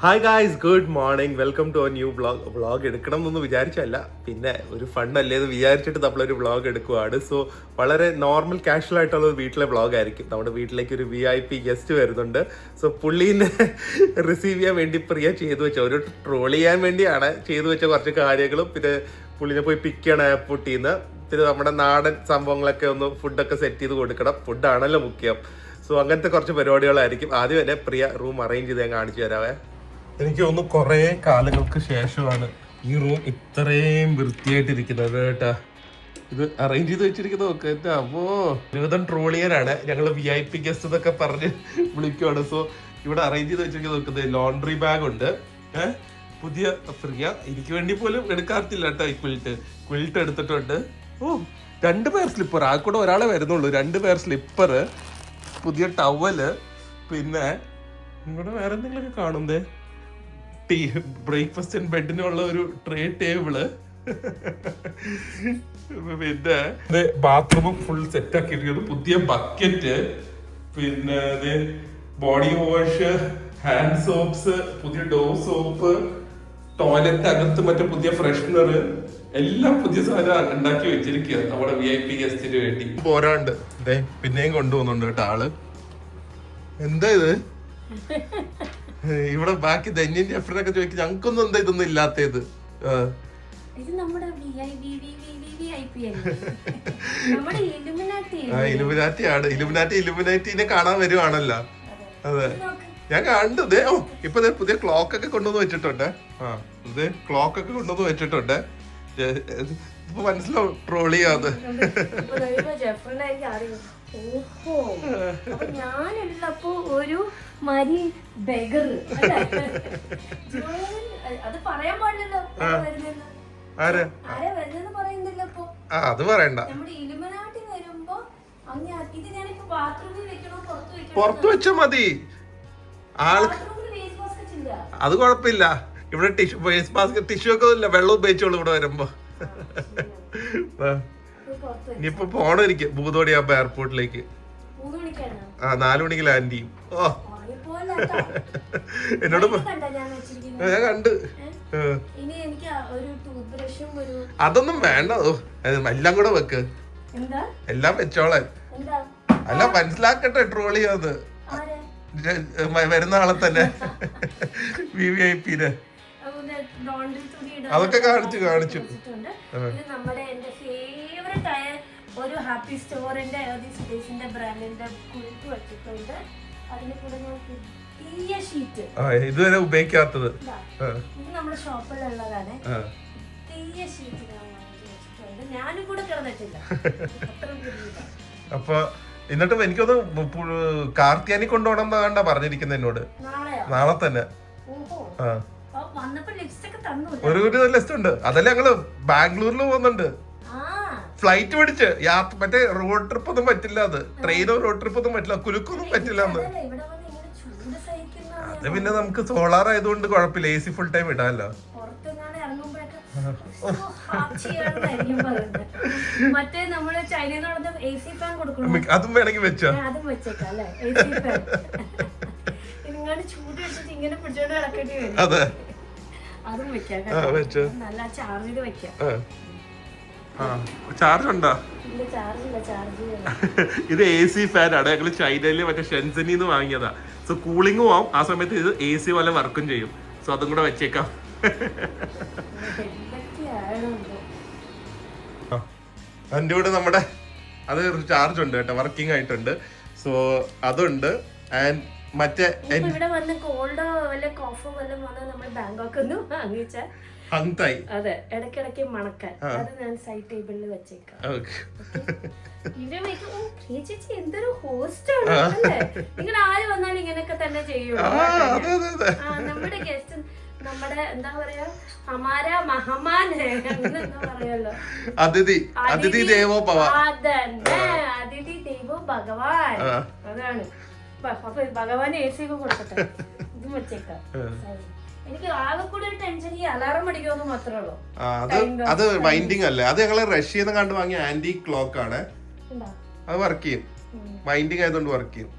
Hi guys, good morning. Welcome to a new vlog. Vlog എടുക്കണം എന്നൊന്നും വിചാരിച്ചല്ല, പിന്നെ ഒരു ഫണ്ടല്ലേ എന്ന് വിചാരിച്ചിട്ട് നമ്മളൊരു വ്ളോഗ് എടുക്കുവാണ്. സോ വളരെ നോർമൽ കാഷ്വൽ ആയിട്ടുള്ള വീട്ടിലെ വ്ളോഗ് ആയിരിക്കും. നമ്മുടെ വീട്ടിലേക്ക് ഒരു VIP ഗസ്റ്റ് വരുന്നുണ്ട്. സോ പുള്ളീനെ റിസീവ് ചെയ്യാൻ വേണ്ടി പ്രിയ ചെയ്തു വെച്ച ഒരു ട്രോൾ ചെയ്യാൻ വേണ്ടിയാണ് ചെയ്തു വെച്ച കുറച്ച് കാര്യങ്ങളും, പിന്നെ പുള്ളിനെ പോയി പിക്ക് ചെയ്യണം എയർപോർട്ടിൽ നിന്ന്, പിന്നെ നമ്മുടെ നാടൻ സംഭവങ്ങളൊക്കെ ഒന്ന് ഫുഡൊക്കെ സെറ്റ് ചെയ്ത് കൊടുക്കണം. ഫുഡാണല്ലോ മുഖ്യം. സോ അങ്ങനത്തെ കുറച്ച് പരിപാടികളായിരിക്കും. ആദ്യം തന്നെ പ്രിയ റൂം അറേഞ്ച് ചെയ്ത് ഞാൻ കാണിച്ചു തരാവേ. എനിക്ക് തോന്നുന്നു കുറേ കാലങ്ങൾക്ക് ശേഷമാണ് ഈ റൂം ഇത്രയും വൃത്തിയായിട്ടിരിക്കുന്നത് കേട്ടാ. ഇത് അറേഞ്ച് ചെയ്ത് വെച്ചിരിക്കുന്നത് നോക്ക് കേട്ടാ. അപ്പോ ഒരുവിധം ട്രോളിയനാണ്, ഞങ്ങൾ VIP ഗസ്റ്റ് എന്നൊക്കെ പറഞ്ഞ് വിളിക്കുവാണ്. സോ ഇവിടെ അറേഞ്ച് ചെയ്ത് വെച്ചിരിക്കുന്നത് നോക്കുന്നത് ലോണ്ടറി ബാഗ് ഉണ്ട്, പുതിയ പ്രിയ എനിക്ക് വേണ്ടി പോലും എടുക്കാറില്ല കേട്ടോ. ഈ ക്വിൽട്ട് എടുത്തിട്ടുണ്ട്. ഓ 2 പേർ സ്ലിപ്പർ, ആ കൂടെ ഒരാളെ വരുന്നുള്ളൂ. 2 പേർ സ്ലിപ്പർ, പുതിയ ടവല്, പിന്നെ ഇവിടെ വേറെ എന്തെങ്കിലുമൊക്കെ കാണുന്നേ, ബ്രേക്ക്ഫാസ്റ്റ് ആൻഡ് ബെഡിനുള്ള ഒരു ട്രേ ടേബിള്, പിന്നെ ബാത്റൂമും ഫുൾ സെറ്റ് ആക്കിയിരിക്കുന്നത്, പുതിയ ബക്കറ്റ്, പിന്നെ ബോഡി വാഷ്, ഹാൻഡ് സോപ്സ്, പുതിയ ഡോർ സോപ്പ്, ടോയ്ലറ്റ് അകത്ത് മറ്റേ പുതിയ ഫ്രഷ്നർ, എല്ലാം പുതിയ സാധനം ഉണ്ടാക്കി വെച്ചിരിക്കുക നമ്മുടെ VIP ഗസ്റ്റിന് വേണ്ടി. പോരാണ്ട് പിന്നെയും കൊണ്ടുപോകുന്നുണ്ട് കേട്ടോ ആള്. എന്താ ഇത് ഇവിടെ ബാക്കി ധന്യന്റെ എഫ്രൊക്കെ ചോദിക്കും, ഞങ്ങൾക്കൊന്നും എന്താ ഇതൊന്നും ഇല്ലാത്തത്. ഇലുമിനാറ്റിനെ കാണാൻ വരുവാണല്ലോ. അതെ, ഞാൻ കണ്ടത്. ഓ ഇപ്പൊ പുതിയ ക്ലോക്ക് ഒക്കെ കൊണ്ടുവന്ന് വെച്ചിട്ടുണ്ട്. ഇത് ക്ലോക്ക് ഒക്കെ കൊണ്ടുവന്ന് വെച്ചിട്ടുണ്ട്. ഇപ്പൊ മനസ്സിലാവും ട്രോൾ ചെയ്യാതെ. ഞാനുള്ളപ്പോ ഒരു മരി ബെഗർ അത് പറയാൻ പാടില്ലല്ലോ. ആരാ വരുന്നെന്ന് പറയുന്നില്ല. ഇപ്പൊ അത് പറയണ്ട. നമ്മുടെ ഇലുമിനാട്ടി വരുമ്പോ ഇത് ഞാനിപ്പോ ബാത്റൂമിൽ വെക്കണോ പുറത്ത് വെച്ചാ മതി. അത് കുഴപ്പമില്ല. ഇവിടെ ടിഷ്യൂ ഫേസ് മാസ്ക് ടിഷ്യൂ ഒക്കെ ഇല്ല, വെള്ളം ഉപയോഗിച്ചോളൂ ഇവിടെ വരുമ്പോ. ഇനിയിപ്പോ പോണിരിക്കും ഭൂതോടിയാകുമ്പോ എയർപോർട്ടിലേക്ക്. 4 മണിക്ക് ലാൻഡ് ചെയ്യും. ഓ എന്നോട് ഞാൻ കണ്ട്. അതൊന്നും വേണ്ട, എല്ലാം കൂടെ വെക്ക്, എല്ലാം വെച്ചോളെ. അല്ല മനസ്സിലാക്കട്ടെ ട്രോൾ ചെയ്യാന്ന് വരുന്ന ആളെ തന്നെ VVIPനെ അതൊക്കെ കാണിച്ചു. ഒരു ഹാപ്പി സ്റ്റോറിന്റെ സ്പേസിന്റെ ബ്രാൻഡിന്റെ കുറിപ്പ് വെച്ചിട്ടുണ്ട്. അതിന് കൂടെ പുതിയ ഷീറ്റ് ഇതുവരെ ഉപയോഗിക്കാത്തത് ഇത് നമ്മുടെ ഷോപ്പിലുള്ളതാണ്. പുതിയ ഷീറ്റ് വെച്ചിട്ടുണ്ട്, ഞാനും കൂടെ കിടന്നിട്ടില്ല. അപ്പൊ എന്നിട്ടും എനിക്കൊന്ന് കാർത്തിയാനി കൊണ്ടുപോകണം എന്നാ പറഞ്ഞിരിക്കുന്നത് എന്നോട്. നാളെ തന്നെ ഒരു ലിസ്റ്റ് ഉണ്ട്. അതല്ലേ ഞങ്ങള് ബാംഗ്ലൂരിൽ പോകുന്നുണ്ട്. ഫ്ലൈറ്റ് പിടിച്ച് മറ്റേ റോഡ് ട്രിപ്പ് ഒന്നും പറ്റില്ല. അത് ട്രെയിനോ റോഡ് ട്രിപ്പ് ഒന്നും പറ്റില്ല, കുലുക്കൊന്നും പറ്റില്ല. അത് പിന്നെ നമുക്ക് സോളാർ ആയതുകൊണ്ട് കുഴപ്പമില്ല, AC ഫുൾ ടൈം ഇടാമല്ലോ. അതും വേണമെങ്കിൽ വെച്ചോ. അതെ ചാർജ് ഉണ്ടോ? ഇത് AC ഫാൻ ആണ്. ഞങ്ങള് ചൈനയില് മറ്റേ ഷെൻസനിന്ന് വാങ്ങിയതാ. സോ കൂളിംഗും ആവും, ആ സമയത്ത് ഇത് AC പോലെ വർക്കും ചെയ്യും. സോ അതും കൂടെ വെച്ചേക്കാം. അതിൻ്റെ കൂടെ നമ്മുടെ അത് ചാർജ് ഉണ്ട് കേട്ടോ, വർക്കിംഗ് ആയിട്ടുണ്ട്. സോ അതുണ്ട്. ആൻഡ് മറ്റേ ഇവിടെ വന്ന് കോൾഡോ വല്ല കോഫോ വല്ലതും വന്നാൽ നമ്മൾ ബാങ്കോക്ക് ഒന്ന് വാങ്ങിച്ച അതെ ഇടയ്ക്കിടയ്ക്ക് മണക്കാൻ അത് ഞാൻ സൈഡ് ടേബിളിൽ വെച്ചേക്കാം. ചേച്ചി എന്തൊരു ഹോസ്റ്റാണ് അല്ലേ, നിങ്ങൾ ആര് വന്നാലും ഇങ്ങനെയൊക്കെ തന്നെ ചെയ്യും. നമ്മുടെ ഗസ്റ്റ് നമ്മുടെ എന്താ പറയാ ഹമാര മഹമാൻ എന്താ പറയല്ലോ, അതിഥി ദേവോ ഭവ. അതന്നെ, അതിഥി ദേവോ ഭഗവാൻ. അതാണ്. അപ്പൊ ഭഗവാന് AC ഒക്കെ കൊടുക്കട്ടെ, ഇതും വെച്ചേക്കാം. എനിക്ക് ആകെ കൂടി ഒരു ടെൻഷൻ ഈ അലാറം അടിക്കുമെന്ന് മാത്രമേ ഉള്ളൂ. അത് വൈൻഡിങ് അല്ലേ, അത് ഞങ്ങള് റഷ്യന്ന് കണ്ട് വാങ്ങിയ ആന്റി ക്ലോക്ക് ആണ്. അത് വർക്ക് ചെയ്യും, വൈൻഡിങ് ആയതുകൊണ്ട് വർക്ക് ചെയ്യും.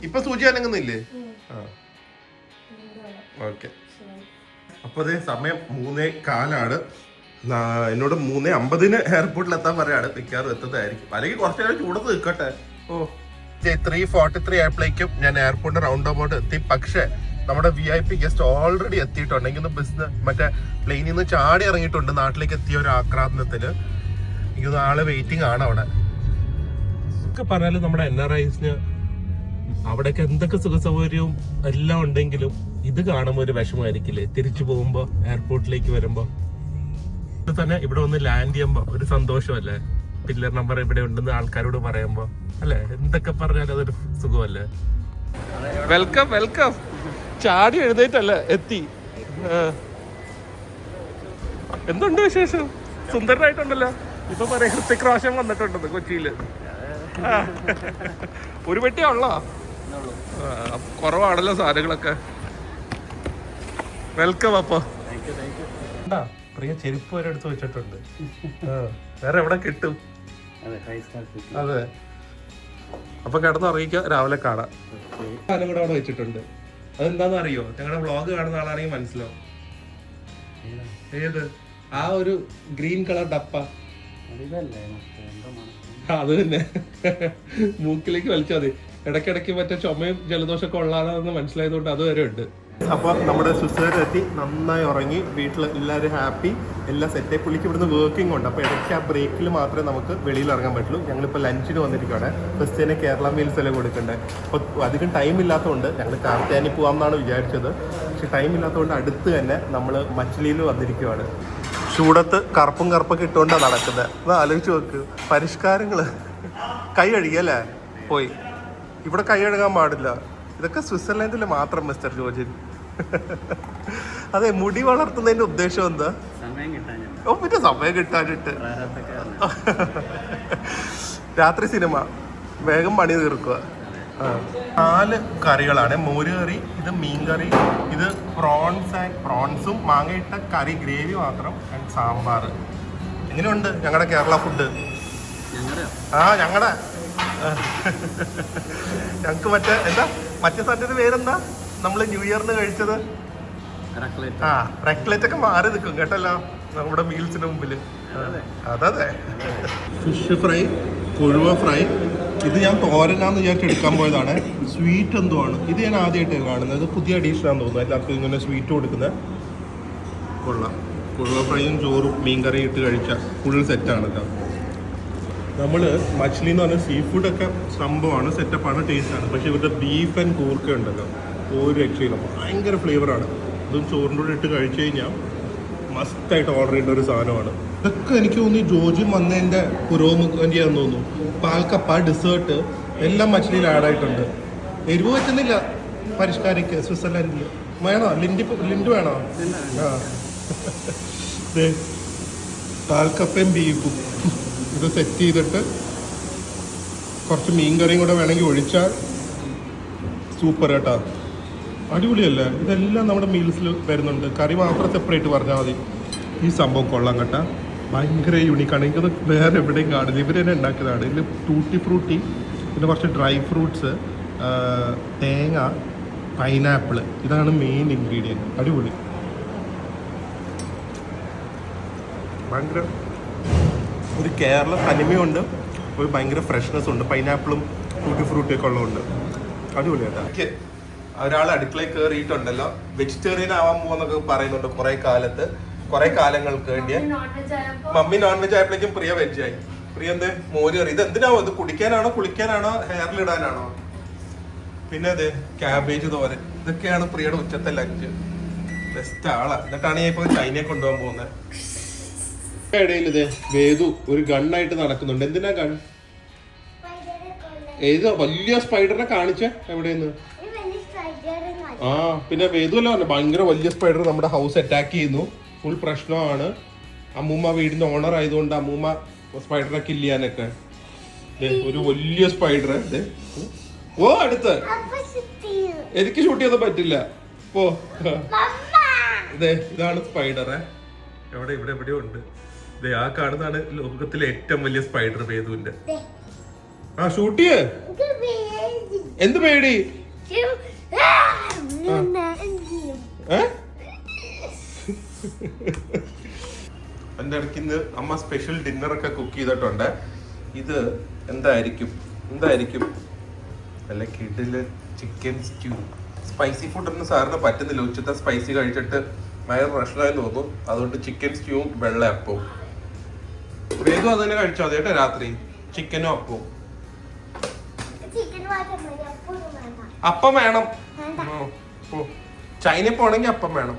ഇപ്പൊ സൂചി അനങ്ങുന്നില്ലേ? ഓക്കെ. അപ്പൊ അതേ സമയം 3:15 എന്നോട് 3:50 എയർപോർട്ടിൽ എത്താൻ പറയാണ്. മിക്കവാറും എത്തുന്നതായിരിക്കും, അല്ലെങ്കിൽ കുറച്ചു നേരം ചൂടത്ത് നിൽക്കട്ടെ. ഓ 3:43 ആയപ്പോഴേക്കും ഞാൻ എയർപോർട്ടിൽ റൗണ്ട് അബൌട്ട് എത്തി. പക്ഷെ നമ്മുടെ VIP ഗസ്റ്റ് ഓൾറെഡി എത്തിയിട്ടുണ്ട്. എനിക്കൊന്ന് മറ്റേ പ്ലെയിനിൽ നിന്ന് ചാടി ഇറങ്ങിയിട്ടുണ്ട്. നാട്ടിലേക്ക് എത്തിയ ഒരു ആക്രാന്തത്തിന് എനിക്കൊന്ന് ആള് വെയിറ്റിംഗ് ആണ് അവിടെ. ഒക്കെ പറഞ്ഞാലും നമ്മുടെ NRIസിന് അവിടെയൊക്കെ എന്തൊക്കെ സുഖ സൗകര്യവും എല്ലാം ഉണ്ടെങ്കിലും ഇത് കാണുമ്പോൾ ഒരു വിഷമമായിരിക്കില്ലേ തിരിച്ചു പോകുമ്പോ എയർപോർട്ടിലേക്ക് വരുമ്പോ. തന്നെ ഇവിടെ ഒന്ന് ലാൻഡ് ചെയ്യുമ്പോ ഒരു സന്തോഷമല്ലേ, പില്ലർ നമ്പർ ഇവിടെ ഉണ്ടെന്ന് ആൾക്കാരോട് പറയുമ്പോ അല്ലെ, എന്തൊക്കെ പറഞ്ഞാലും അതൊരു സുഖമല്ലേ. Welcome welcome. ചാടി എഴുന്നേറ്റല്ലേ എത്തി. എന്തുണ്ട് വിശേഷം? സുന്ദരനായിട്ടുണ്ടല്ലോ. ഇപ്പൊ പറയാ ഹൃത്തിക് റോഷൻ വന്നിട്ടുണ്ടെന്ന് കൊച്ചിയില്. ഒരു പെട്ടിയാ ഉള്ളോ? കുറവാണല്ലോ സാധനങ്ങളൊക്കെ. വെൽക്കം. അപ്പൊ പ്രിയ ചെരുപ്പ് വരെ എടുത്ത് വെച്ചിട്ടുണ്ട്. വേറെ എവിടെ കിട്ടും? അതെ. അപ്പൊ കിടന്നുറങ്ങിക്ക, രാവിലെ കാണാം. സാധനം കൂടെ അവിടെ വെച്ചിട്ടുണ്ട്. അതെന്താന്ന് അറിയോ? ഞങ്ങളുടെ വ്ളോഗ് കാണുന്ന ആളാണെങ്കിൽ മനസ്സിലാവും. ഏത്? ആ ഒരു ഗ്രീൻ കളർ ഡപ്പ. അത് തന്നെ മൂക്കിലേക്ക് വലിച്ചാൽ മതി. ഇടയ്ക്കിടയ്ക്ക് മറ്റേ ചുമയും ജലദോഷമൊക്കെ ഉള്ളതാണെന്ന് മനസ്സിലായതുകൊണ്ട് അത് വരെ ഉണ്ട്. അപ്പൊ നമ്മുടെ സുസേർ എത്തി, നന്നായി ഉറങ്ങി. വീട്ടിൽ എല്ലാവരും ഹാപ്പി, എല്ലാം സെറ്റായി. പുള്ളിക്ക് ഇവിടുന്ന് വർക്കിംഗ് ഉണ്ട്. അപ്പോൾ ഇടയ്ക്ക് ആ ബ്രേക്കിൽ മാത്രമേ നമുക്ക് വെളിയിൽ ഇറങ്ങാൻ പറ്റുള്ളൂ. ഞങ്ങളിപ്പോൾ ലഞ്ചിന് വന്നിരിക്കുകയാണ്. ഫസ്റ്റ് തന്നെ കേരള മീൽസ് എല്ലാം കൊടുക്കണ്ടേ. അപ്പോൾ അധികം ടൈം ഇല്ലാത്തതുകൊണ്ട് ഞങ്ങൾ കാർത്തിയാനി പോകാമെന്നാണ് വിചാരിച്ചത്. പക്ഷെ ടൈം ഇല്ലാത്തതുകൊണ്ട് അടുത്ത് തന്നെ നമ്മൾ മച്ചിലിയിൽ വന്നിരിക്കുകയാണ്. ചൂടത്ത് കറുപ്പൊക്കെ ഇട്ടുകൊണ്ടാണ് നടക്കുന്നത്. അത് ആലോചിച്ച് നോക്ക്. പരിഷ്കാരങ്ങൾ. കൈ കഴുകിയല്ലേ പോയി. ഇവിടെ കൈ കഴുകാൻ പാടില്ല. ഇതൊക്കെ സ്വിറ്റ്സർലൻഡിൽ മാത്രം മിസ്റ്റർ ജോർജിൻ. അതെ, മുടി വളർത്തുന്നതിന്റെ ഉദ്ദേശം എന്താ? ഓ പിന്നെ സമയം കിട്ടാനിട്ട്. രാത്രി സിനിമ, വേഗം പണി തീർക്കുക. 4 കറികളാണ്. മോര് കറി, ഇത് മീൻ കറി, ഇത് പ്രോൺസും മാങ്ങയിട്ട കറി ഗ്രേവി മാത്രം, ആൻഡ് സാമ്പാർ. എങ്ങനെയുണ്ട് ഞങ്ങളുടെ കേരള ഫുഡ്? ഞങ്ങളുടെ ഞങ്ങക്ക് മറ്റേ സാധനത്തിന്റെ പേരെന്താ നമ്മൾ ന്യൂ ഇയറിന് കഴിച്ചത്? റെക്ലറ്റ് ഒക്കെ മാറി നിൽക്കും കേട്ടല്ലോ നമ്മുടെ മീൽസിന് മുമ്പില്. അതെ. ഫിഷ് ഫ്രൈ, കൊഴുവ ഫ്രൈ. ഇത് ഞാൻ തോരനാന്ന് വിചാരിച്ച് എടുക്കാൻ പോയതാണ്. സ്വീറ്റ് എന്തോ ആണ്. ഇത് ഞാൻ ആദ്യമായിട്ട് കാണുന്നത്. പുതിയ അഡീഷൻ ആണെന്ന് തോന്നുന്നു. എല്ലാവർക്കും ഇങ്ങനെ സ്വീറ്റ് കൊടുക്കുന്നത്. കൊള്ളാം. കൊഴുവ ഫ്രൈയും ചോറും മീൻ കറിയും ഇട്ട് കഴിച്ചാൽ ഫുൾ സെറ്റാണ് കേട്ടോ. നമ്മൾ മച്ച്ലി എന്ന് പറഞ്ഞാൽ സീ ഫുഡൊക്കെ സംഭവമാണ്, സെറ്റപ്പാണ്, ടേസ്റ്റാണ്. പക്ഷേ ഇവരുടെ ബീഫ് ആൻഡ് കൂർക്ക ഉണ്ടല്ലോ, ഒരു രക്ഷയില്ല. ഭയങ്കര ഫ്ലേവറാണ്. അതും ചോറിൻ്റെ കൂടെ ഇട്ട് കഴിച്ചു കഴിഞ്ഞാൽ മസ്റ്റായിട്ട് ഓർഡർ ചെയ്യേണ്ട ഒരു സാധനമാണ്. ഇതൊക്കെ എനിക്ക് തോന്നി ജോർജിൻ വന്നതിൻ്റെ പുരോഗതിയാന്ന് തോന്നുന്നു. പാൽക്കപ്പ, ഡെസേർട്ട് എല്ലാം മച്ച്ലിയിൽ ആഡായിട്ടുണ്ട്. എരിവ് പറ്റുന്നില്ല പരിഷ്കാരയ്ക്ക് സ്വിറ്റ്സർലൻഡിൽ. വേണോ ലിൻഡ് വേണോ? പാൽക്കപ്പയും ബീഫും ഇത് സെറ്റ് ചെയ്തിട്ട് കുറച്ച് മീൻ കറിയും കൂടെ വേണമെങ്കിൽ ഒഴിച്ചാൽ സൂപ്പർ കേട്ടോ. അടിപൊളിയല്ലേ? ഇതെല്ലാം നമ്മുടെ മീൽസിൽ വരുന്നുണ്ട്. കറി മാത്രം സെപ്പറേറ്റ് പറഞ്ഞാൽ മതി. ഈ സംഭവം കൊള്ളാം കേട്ടോ. ഭയങ്കര യൂണിക്കാണ്. എനിക്കത് വേറെ എവിടെയും കാണില്ല. ഇവർ തന്നെ ഉണ്ടാക്കിയതാണ്. ഇതിൽ ടൂട്ടി ഫ്രൂട്ടി, പിന്നെ കുറച്ച് ഡ്രൈ ഫ്രൂട്ട്സ്, തേങ്ങ, പൈനാപ്പിൾ, ഇതാണ് മെയിൻ ഇൻഗ്രീഡിയൻറ്റ്. അടിപൊളി. ഭയങ്കര ഒരു കേരള തനിമയുണ്ട്, ഒരു ഭയങ്കര ഫ്രഷ്നെസ് ഉണ്ട്. പൈനാപ്പിളും ടൂട്ടി ഫ്രൂട്ടി ഒക്കെ ഉള്ളതുകൊണ്ട് അടിപൊളിയായിട്ട്. ഒരാൾ അടുക്കളയിൽ കയറിയിട്ടുണ്ടല്ലോ, വെജിറ്റേറിയൻ ആവാൻ പോകുന്നൊക്കെ പറയുന്നുണ്ട്. കുറെ കാലങ്ങൾക്ക് വേണ്ടിയ. മമ്മി നോൺ വെജ് ആയപ്പോഴേക്കും പ്രിയ വെജായി. പ്രിയ എന്ത് മോര് കറി. ഇത് എന്തിനാവോ? ഇത് കുടിക്കാനാണോ, കുളിക്കാനാണോ, ഹെയറിലിടാനാണോ? പിന്നെ അത് ക്യാബേജ് തോരൻ. ഇതൊക്കെയാണ് പ്രിയയുടെ ഉച്ചത്തെ ലഞ്ച്. ബെസ്റ്റ് ആളാ. എന്നിട്ടാണ് ഞാൻ ഇപ്പൊ ചൈനയെ കൊണ്ടുപോകാൻ പോകുന്നത്. ഇടയിൽ ഇതേ വേദു ഒരു ഗണ്ണായിട്ട് നടക്കുന്നുണ്ട്. എന്തിനാ ഗൺ? ഏത് വലിയ സ്പൈഡറിനെ കാണിച്ചേ? എവിടെയെന്ന്? പിന്നെ വേദു അല്ല പറഞ്ഞു, ഭയങ്കര വലിയ സ്പൈഡർ നമ്മുടെ ഹൗസ് അറ്റാക്ക് ചെയ്യുന്നു, ഫുൾ പ്രശ്നമാണ്. അമ്മൂമ്മ വീടിന്റെ ഓണർ ആയതുകൊണ്ട് അമ്മൂമ്മ സ്പൈഡറെ കില്ല് ചെയ്യാനൊക്കെ. ഒരു വലിയ സ്പൈഡർ. ഓ അടുത്ത് എനിക്ക് ഷൂട്ട് ചെയ്യാൻ പറ്റില്ല. പോ. ഇതാണ് സ്പൈഡറെ. ഇവിടെ എവിടെയോ ഉണ്ട്. ആ കാണുന്നതാണ് ലോകത്തിലെ ഏറ്റവും വലിയ സ്പൈഡർ വേദുവിന്റെ. ഷൂട്ട് ചെയ്യേ. എന്ത് പേടി? എൻ്റെ ഇടയ്ക്ക് ഇന്ന് അമ്മ സ്പെഷ്യൽ ഡിന്നറൊക്കെ കുക്ക് ചെയ്തിട്ടുണ്ട്. ഇത് എന്തായിരിക്കും നല്ല കിഡില് ചിക്കൻ സ്റ്റ്യൂ. സ്പൈസി ഫുഡൊന്നും സാറിന് പറ്റുന്നില്ല. ഉച്ചത്തെ സ്പൈസി കഴിച്ചിട്ട് വയറ് പ്രശ്നമായി തോന്നും. അതുകൊണ്ട് ചിക്കൻ സ്റ്റ്യൂവും വെള്ളയപ്പവും. വേഗം അത് തന്നെ കഴിച്ചാൽ മതി കേട്ടോ രാത്രി. ചിക്കനും അപ്പവും. അപ്പം വേണം. ചൈനയിൽ പോണെങ്കിൽ അപ്പം വേണം.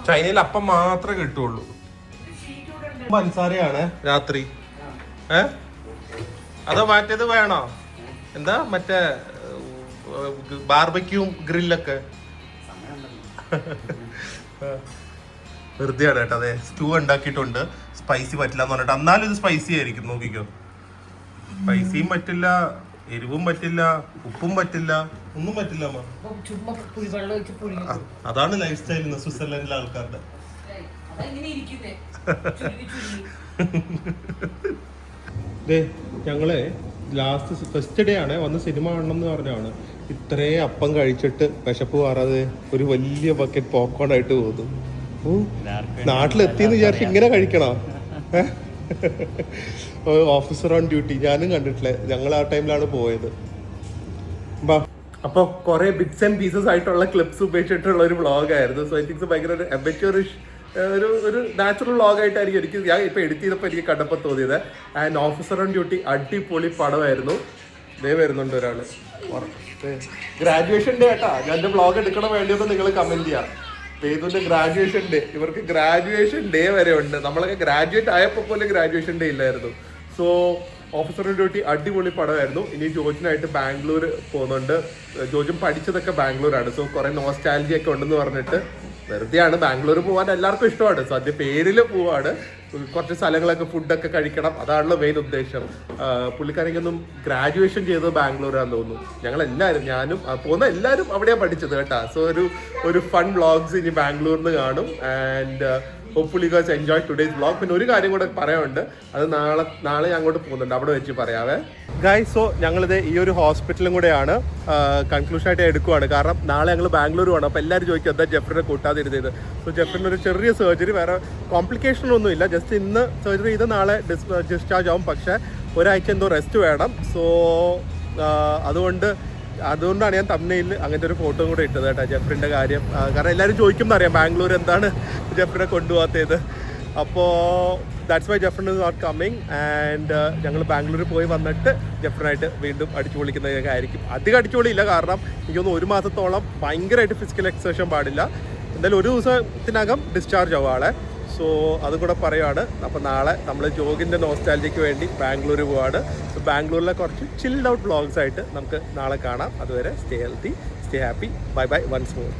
ചൈനയിൽ അപ്പം മാത്രമേ കിട്ടുള്ളൂ. പഞ്ചസാരയാണ് രാത്രി. അതോ മറ്റേത് വേണോ? എന്താ മറ്റേ ബാർബക്യൂം ഗ്രില്ലൊക്കെ വെറുതെയാണ് കേട്ടോ. അതെ, സ്റ്റൂ ഉണ്ടാക്കിയിട്ടുണ്ട്. സ്പൈസി പറ്റില്ല എന്ന് പറഞ്ഞിട്ട്. എന്നാലും ഇത് സ്പൈസി ആയിരിക്കും. നോക്കിക്കോ, സ്പൈസിയും പറ്റില്ല, എരിവും പറ്റില്ല, ഉപ്പും പറ്റില്ല, ഒന്നും പറ്റില്ല. അതാണ് ലൈഫ് സ്റ്റൈൽ സ്വിറ്റ്സർലൻഡിലെ ആൾക്കാരുടെ. ഞങ്ങള് ലാസ്റ്റ് ഫസ്റ്റ് ഡേ ആണ് വന്ന് സിനിമ കാണണം എന്ന് പറഞ്ഞാണ്. ഇത്രയും അപ്പം കഴിച്ചിട്ട് വിശപ്പ് മാറാതെ ഒരു വലിയ ബക്കറ്റ് പോപ്കോൺ ആയിട്ട് പോകുന്നു. നാട്ടിലെത്തിയെന്ന് വിചാരിച്ച് ഇങ്ങനെ കഴിക്കണോ? ഓഫീസർ ഓൺ ഡ്യൂട്ടി ഞാനും കണ്ടിട്ടില്ല. ഞങ്ങൾ ആ ടൈമിലാണ് പോയത്. അപ്പോൾ കുറെ ബിറ്റ്സ് ആൻഡ് പീസസ് ആയിട്ടുള്ള ക്ലിപ്സ് ഉപയോഗിച്ചിട്ടുള്ള ഒരു വ്ളോഗായിരുന്നു. സോ ഐ തിങ്സ് ഭയങ്കര ഒരു അമേച്വറിഷ് ഒരു നാച്ചുറൽ വ്ളോഗായിട്ടായിരിക്കും എനിക്ക് ഞാൻ ഇപ്പോൾ എഡിറ്റ് ചെയ്തപ്പോൾ എനിക്ക് കണ്ടപ്പോൾ തോന്നിയത്. ആൻഡ് ഓഫീസർ ഓൺ ഡ്യൂട്ടി അടിപൊളി പടമായിരുന്നു. ദേ വരുന്നുണ്ട് ഒരാൾ. ഗ്രാജുവേഷൻ ഡേ ആട്ടാ. ഞാൻ എൻ്റെ വ്ളോഗ് എടുക്കണം വേണ്ടിയൊന്ന് നിങ്ങൾ കമൻറ്റ് ചെയ്യാം. വേദുവിൻ്റെ ഗ്രാജുവേഷൻ ഡേ. ഇവർക്ക് ഗ്രാജുവേഷൻ ഡേ വരെ ഉണ്ട്. നമ്മളൊക്കെ ഗ്രാജുവേറ്റ് ആയപ്പോൾ പോലും ഗ്രാജുവേഷൻ ഡേ ഇല്ലായിരുന്നു. സോ ഓഫീസർ ഓൺ ഡ്യൂട്ടി അടിപൊളി പടമായിരുന്നു. ഇനി ജോജിനായിട്ട് ബാംഗ്ലൂർ പോകുന്നുണ്ട്. ജോജും പഠിച്ചതൊക്കെ ബാംഗ്ലൂരാണ്. സോ കുറെ നോസ്റ്റാലജി ഒക്കെ ഉണ്ടെന്ന് പറഞ്ഞിട്ട് വെറുതെയാണ്. ബാംഗ്ലൂർ പോകാൻ എല്ലാവർക്കും ഇഷ്ടമാണ്. സോ അതിന്റെ പേരിൽ പോവാണ്. കുറച്ച് സ്ഥലങ്ങളൊക്കെ ഫുഡൊക്കെ കഴിക്കണം. അതാണല്ലോ മെയിൻ ഉദ്ദേശം. പുള്ളിക്കാരെക്കൊന്നും ഗ്രാജുവേഷൻ ചെയ്തത് ബാംഗ്ലൂരാന്ന് തോന്നുന്നു. ഞങ്ങളെല്ലാവരും, ഞാനും പോകുന്ന എല്ലാവരും അവിടെയാണ് പഠിച്ചത് കേട്ടോ. സോ ഒരു ഫൺ വ്ളോഗ്സ് ഇനി ബാംഗ്ലൂരിൽ നിന്ന് കാണും. And hopefully guys enjoy today's vlog. പിന്നെ ഒരു കാര്യം കൂടെ പറയാനുണ്ട്. അത് നാളെ ഞാൻ അങ്ങോട്ട് പോകുന്നുണ്ട്. അവിടെ വെച്ച് പറയാവേ ഗൈസ്. സോ ഞങ്ങളിത് ഈ ഒരു ഹോസ്പിറ്റലും കൂടെയാണ് കൺക്ലൂഷൻ ആയിട്ട് എടുക്കുവാണ്. കാരണം നാളെ ഞങ്ങൾ ബാംഗ്ലൂർ പോകണം. അപ്പോൾ എല്ലാവരും ചോദിക്കും എന്താ ജെഫ്രിനെ കൂട്ടാതിരുന്നത്. സോ ജെഫ്രിന് ഒരു ചെറിയ സർജറി, വേറെ കോംപ്ലിക്കേഷനൊന്നും ഇല്ല. ജസ്റ്റ് ഇന്ന് സർജറി ചെയ്ത് നാളെ ഡിസ്ചാർജ് ആവും. പക്ഷേ ഒരാഴ്ച എന്തോ റെസ്റ്റ് വേണം. സോ അതുകൊണ്ടാണ് ഞാൻ തമ്മിൽ അങ്ങനത്തെ ഒരു ഫോട്ടോ കൂടെ ഇട്ടത് കേട്ടോ, ജെഫ്രിൻ്റെ കാര്യം. കാരണം എല്ലാവരും ചോദിക്കും അറിയാം ബാംഗ്ലൂർ എന്താണ് ജെഫ്രിനെ കൊണ്ടുപോകാത്തത്. അപ്പോൾ that's why Jefrin is not coming. And ഞങ്ങൾ ബാംഗ്ലൂർ പോയി വന്നിട്ട് ജെഫ്രിനായിട്ട് വീണ്ടും അടിച്ചു പൊളിക്കുന്നതൊക്കെ ആയിരിക്കും. അധികം അടിച്ചുപൊളിയില്ല. കാരണം എനിക്കൊന്ന് ഒരു മാസത്തോളം ഭയങ്കരമായിട്ട് ഫിസിക്കൽ എക്സർസൈസ് പാടില്ല. എന്തായാലും ഒരു ദിവസത്തിനകം ഡിസ്ചാർജ് ആവും ആളെ. സോ അതും കൂടെ പറയുവാണ്. അപ്പോൾ നാളെ നമ്മൾ ജോഗിൻ്റെ നോസ്റ്റാലജിക്ക് വേണ്ടി ബാംഗ്ലൂർ പോവാണ്. സോ ബാംഗ്ലൂരിലെ കുറച്ച് ചിൽഡ് ഔട്ട് വ്ളോഗ്സ് ആയിട്ട് നമുക്ക് നാളെ കാണാം. അതുവരെ stay healthy, stay happy. Bye bye once more.